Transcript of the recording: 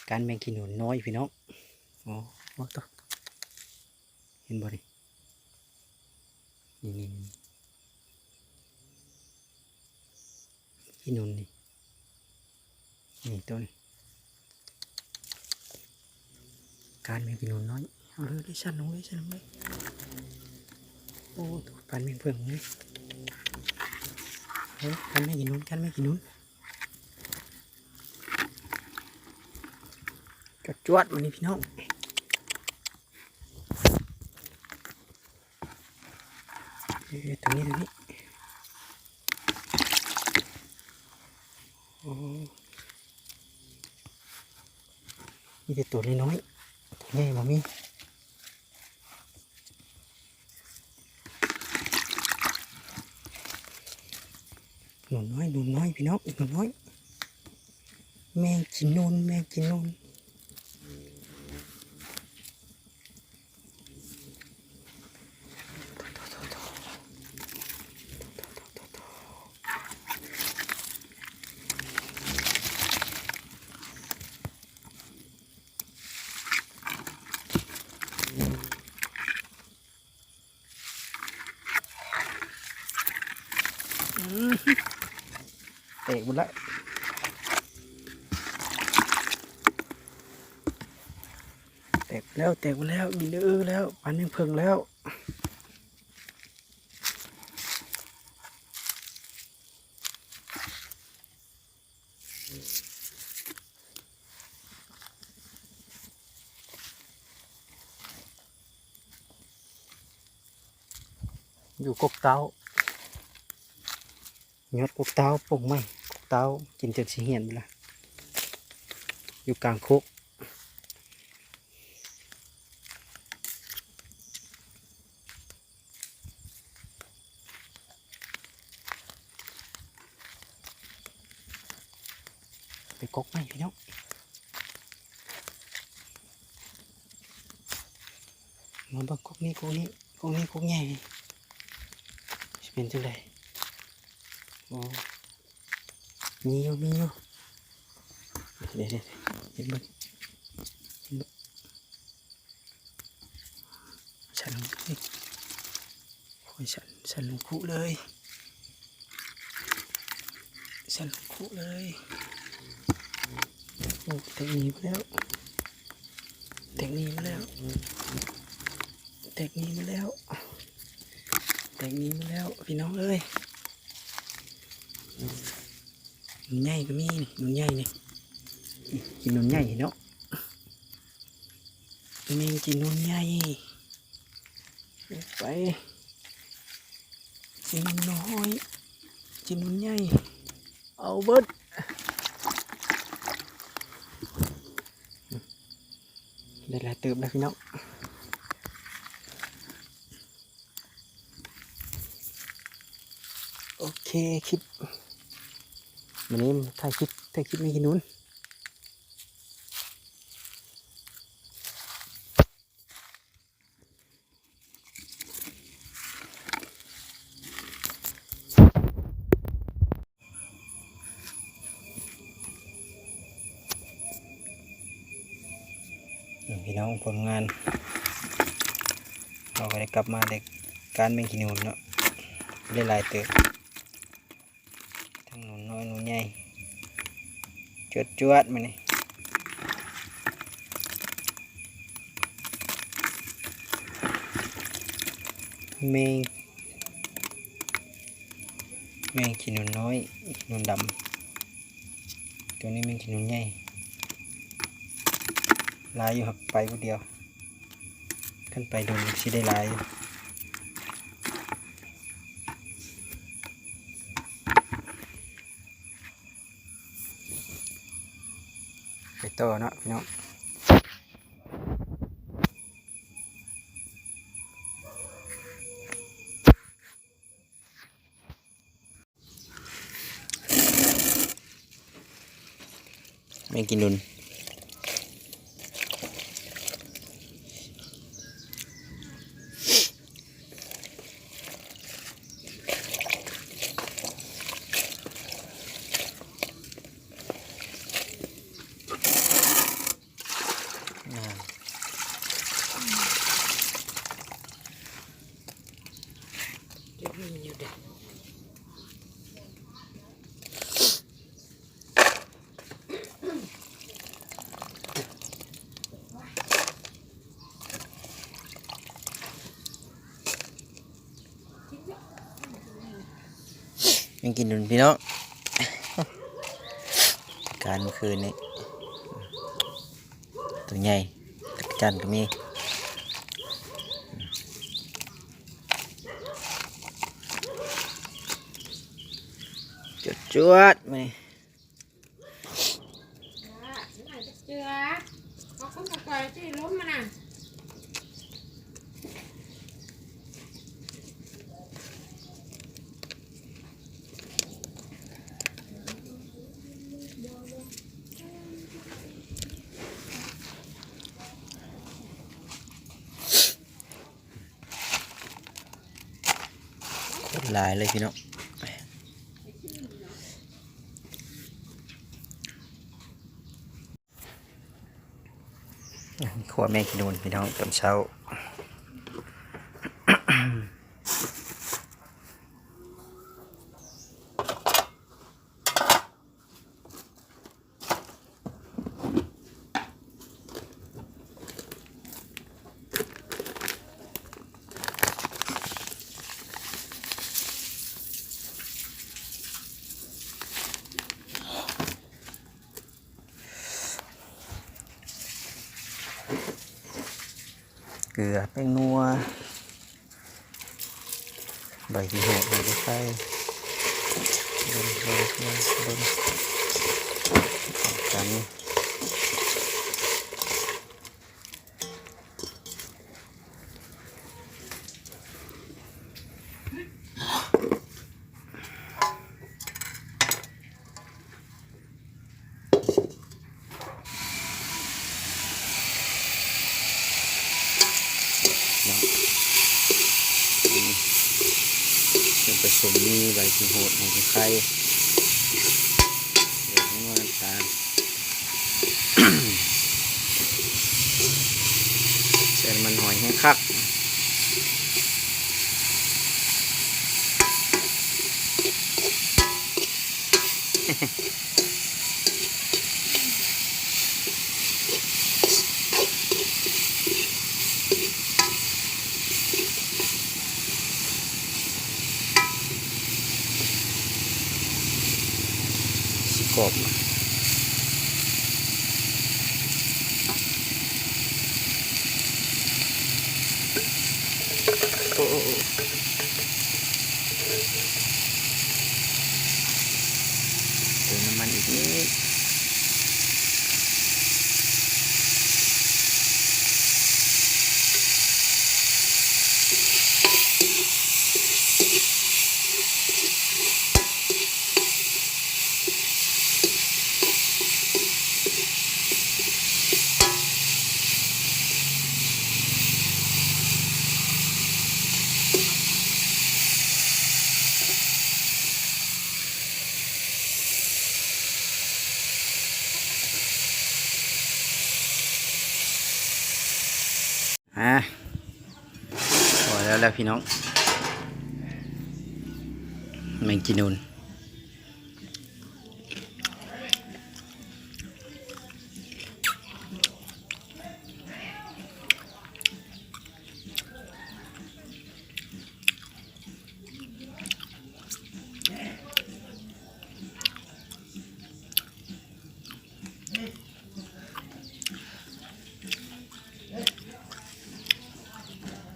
การแมงกินหนูน้อยพี่น้องอ๋อตัวเห็นบ่ดินี่กินหนูนี่ตัวนี้การแมงกินหนูน้อยเอาเลยชั้นลงเลยโอ้ตัวการแมงเพิ่งเลยการแมงกินหนูจวดวันนี้พี่น้องตรงนี้โอ้มีแต่ตัวน้อยๆนี่มามีหนูน้อยพี่น้องหนูน้อยแมงกินนูนเตะบุญละแตกแล้วมีเนื้อแล้วปันยังเพิ่งแล้วอยู่กกเต้ายอดกกเต้าป่งไหมกกเต้ากินจนสีเหียนไปละอยู่กลางคุกไปกกไหมพี่น้องมาบังกกนี้กกใหญ่จะเป็นจังไดโอ้มีอยู่เดี๋ยวเห็นมั้ยฉันนี่คอยฉันลงคุเลยโอ้เทคนิคมาแล้วพี่น้องเอ้ยหนุนใหญ่ก็มีนี่หนุนใหญ่นี่กินหนุนใหญ่เนาะแมงกินหนุนใหญ่ไปกินหนุนน้อยกินหนุนใหญ่เอาเบิดได้หลายเติบแล้วพี่น้องโอเคคลิปวันนี้ถ่ายคลิปไม่กินนู้นพี่น้องผลงานเราก็ได้กลับมาเด็กการไม่กินนู้นเนาะได้หลายเติบทั้งหนูน้อยหนูใหญ่จวดมานี่แมงกินหนูน้อยหนูดำตัวนี้แมงกินหนูใหญ่ลายอยู่หักไปคนเดียวขึ้นไปดูสิได้ลายไปต่อเนาะพี่น้องแมงกินนุน ยังกินอยู่พี่น้องการเมื่อคืนนี้ตัวใหญ่จักรจันทร์ก็มีจวดไหมเจือเขาคุ้มกับก่อยที่ล้มมันน่ะหลายเลยพี่น้องขวแม่กินนูนพี่น้องตอนเช้าเกลือแป้งนัวใบที่หัวใบที่ไฟบนกันส่วนผสมมีใบที่หัวใบที่ไฟเดี๋ยวทั้งวันตาลเส้นมันหอยให้คักสิกรอบโอ้เติมน้ำมันอีกนิดพอแล้วพี่น้องแมงจีนูน